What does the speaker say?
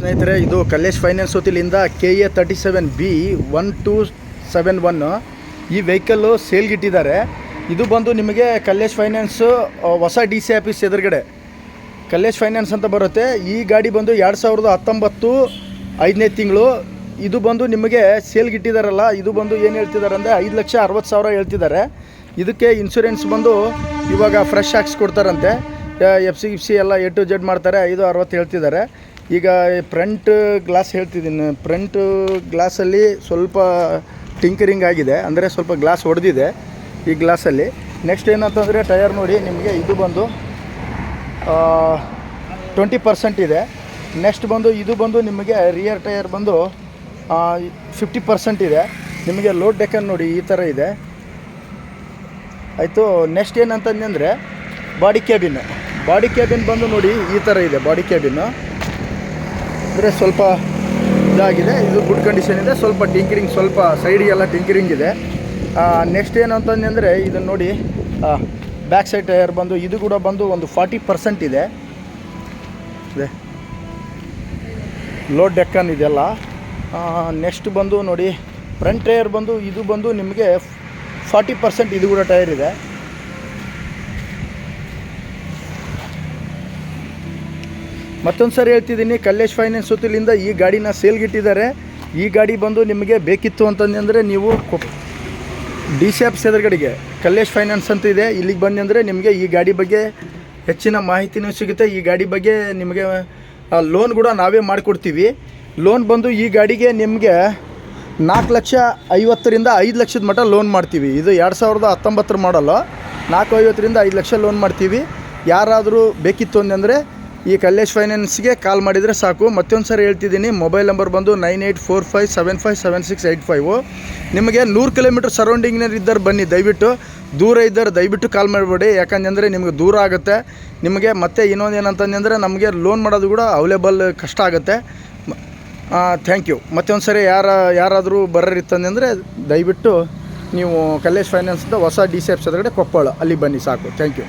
ಸ್ನೇಹಿತರೆ, ಇದು ಕಲ್ಲೇಶ್ ಫೈನಾನ್ಸ್ ವತಿಯಿಂದ KA 37B1271 ಈ ವೆಹಿಕಲ್ಲು ಸೇಲ್ಗಿಟ್ಟಿದ್ದಾರೆ. ಇದು ಬಂದು ನಿಮಗೆ ಕಲ್ಲೇಶ್ ಫೈನಾನ್ಸು ಹೊಸ DC ಆಫೀಸ್ ಎದುರುಗಡೆ ಕಲ್ಲೇಶ್ ಫೈನಾನ್ಸ್ ಅಂತ ಬರುತ್ತೆ. ಈ ಗಾಡಿ ಬಂದು 2019 5ನೇ ತಿಂಗಳು. ಇದು ಬಂದು ನಿಮಗೆ ಸೇಲ್ಗಿಟ್ಟಿದ್ದಾರಲ್ಲ, ಇದು ಬಂದು ಏನು ಹೇಳ್ತಿದ್ದಾರೆ ಅಂದರೆ 5,60,000 ಹೇಳ್ತಿದ್ದಾರೆ. ಇದಕ್ಕೆ ಇನ್ಶೂರೆನ್ಸ್ ಬಂದು ಇವಾಗ ಫ್ರೆಶ್ ಹಾಕ್ಸ್ಕೊಡ್ತಾರಂತೆ. FC ಎಲ್ಲ A to Z ಮಾಡ್ತಾರೆ. 5,60 ಹೇಳ್ತಿದ್ದಾರೆ. ಈಗ ಫ್ರಂಟ್ ಗ್ಲಾಸ್ ಹೇಳ್ತಿದ್ದೀನಿ, ಫ್ರಂಟ್ ಗ್ಲಾಸಲ್ಲಿ ಸ್ವಲ್ಪ ಟಿಂಕರಿಂಗ್ ಆಗಿದೆ, ಅಂದರೆ ಸ್ವಲ್ಪ ಗ್ಲಾಸ್ ಹೊಡೆದಿದೆ ಈ ಗ್ಲಾಸಲ್ಲಿ. ನೆಕ್ಸ್ಟ್ ಏನಂತಂದರೆ ಟಯರ್ ನೋಡಿ, ನಿಮಗೆ ಇದು ಬಂದು 20% ಇದೆ. ನೆಕ್ಸ್ಟ್ ಬಂದು ಇದು ಬಂದು ನಿಮಗೆ ರಿಯರ್ ಟಯರ್ ಬಂದು 50% ಇದೆ. ನಿಮಗೆ ಲೋಡ್ ಡೆಕ್ಕನ್ ನೋಡಿ ಈ ಥರ ಇದೆ. ಆಯಿತು. ನೆಕ್ಸ್ಟ್ ಏನಂತಂದರೆ ಬಾಡಿ ಕ್ಯಾಬಿನ್ ಬಂದು ನೋಡಿ ಈ ಥರ ಇದೆ. ಬಾಡಿ ಕ್ಯಾಬಿನ್ನು ಅಂದರೆ ಸ್ವಲ್ಪ ಇದಾಗಿದೆ, ಇದು ಗುಡ್ ಕಂಡೀಷನ್ ಇದೆ. ಸ್ವಲ್ಪ ಟಿಂಕರಿಂಗ್, ಸ್ವಲ್ಪ ಸೈಡಿಗೆಲ್ಲ ಟಿಂಕರಿಂಗ್ ಇದೆ. ನೆಕ್ಸ್ಟ್ ಏನು ಅಂತಂದರೆ ಇದನ್ನು ನೋಡಿ, ಬ್ಯಾಕ್ ಸೈಡ್ ಟಯರ್ ಬಂದು ಇದು ಕೂಡ ಬಂದು ಒಂದು 40% ಇದೆ. ಲೋಡ್ ಡೆಕ್ಕನ್ ಇದೆಲ್ಲ. ನೆಕ್ಸ್ಟ್ ಬಂದು ನೋಡಿ ಫ್ರಂಟ್ ಟಯರ್ ಬಂದು ಇದು ಬಂದು ನಿಮಗೆ 40% ಇದು ಕೂಡ ಟೈರ್ ಇದೆ. ಮತ್ತೊಂದು ಸರಿ ಹೇಳ್ತಿದ್ದೀನಿ, ಕಲ್ಲೇಶ್ ಫೈನಾನ್ಸ್ ವತಿಯಿಂದ ಈ ಗಾಡಿನ ಸೇಲ್ಗಿಟ್ಟಿದ್ದಾರೆ. ಈ ಗಾಡಿ ಬಂದು ನಿಮಗೆ ಬೇಕಿತ್ತು ಅಂತಂದರೆ ನೀವು DC ಆಫೀಸ್ ಎದುರುಗಡೆಗೆ ಕಲ್ಲೇಶ್ ಫೈನಾನ್ಸ್ ಅಂತ ಇದೆ, ಇಲ್ಲಿಗೆ ಬಂದು ಅಂದರೆ ನಿಮಗೆ ಈ ಗಾಡಿ ಬಗ್ಗೆ ಹೆಚ್ಚಿನ ಮಾಹಿತಿನೂ ಸಿಗುತ್ತೆ. ಈ ಗಾಡಿ ಬಗ್ಗೆ ನಿಮಗೆ ಲೋನ್ ಕೂಡ ನಾವೇ ಮಾಡಿಕೊಡ್ತೀವಿ. ಲೋನ್ ಬಂದು ಈ ಗಾಡಿಗೆ ನಿಮಗೆ 4,50,000ರಿಂದ 5,00,000 ಮಟ್ಟ ಲೋನ್ ಮಾಡ್ತೀವಿ. ಇದು 2019 ಮಾಡಲ್ಲ. 4,50,000ರಿಂದ 5,00,000 ಲೋನ್ ಮಾಡ್ತೀವಿ. ಯಾರಾದರೂ ಬೇಕಿತ್ತು ಅಂದರೆ ಈ ಕಲ್ಲೇಶ್ ಫೈನಾನ್ಸ್ಗೆ ಕಾಲ್ ಮಾಡಿದರೆ ಸಾಕು. ಮತ್ತೊಂದು ಸರಿ ಹೇಳ್ತಿದ್ದೀನಿ, ಮೊಬೈಲ್ ನಂಬರ್ ಬಂದು 9845757685. ನಿಮಗೆ 100 ಕಿಲೋಮೀಟ್ರ್ ಸರೌಂಡಿಂಗ್ನಲ್ಲಿ ಇದ್ದರೆ ಬನ್ನಿ, ದೂರ ಇದ್ದರೆ ದಯವಿಟ್ಟು ಕಾಲ್ ಮಾಡಬೇಡಿ. ಯಾಕಂದರೆ ನಿಮಗೆ ದೂರ ಆಗುತ್ತೆ. ನಿಮಗೆ ಮತ್ತೆ ಇನ್ನೊಂದು ಏನಂತಂದರೆ ನಮಗೆ ಲೋನ್ ಮಾಡೋದು ಕೂಡ ಅವೈಲೇಬಲ್ ಕಷ್ಟ ಆಗುತ್ತೆ. Thank you. ಮತ್ತೊಂದು ಸರಿ ಯಾರಾದರೂ ಬರೋರಿತ್ತಂದರೆ ದಯವಿಟ್ಟು ನೀವು ಕಲ್ಲೇಶ್ ಫೈನಾನ್ಸ್ದ ಹೊಸ DC ಆಫೀಸ್ ಎದುರುಗಡೆ ಕೊಪ್ಪಳ, ಅಲ್ಲಿ ಬನ್ನಿ ಸಾಕು. Thank you.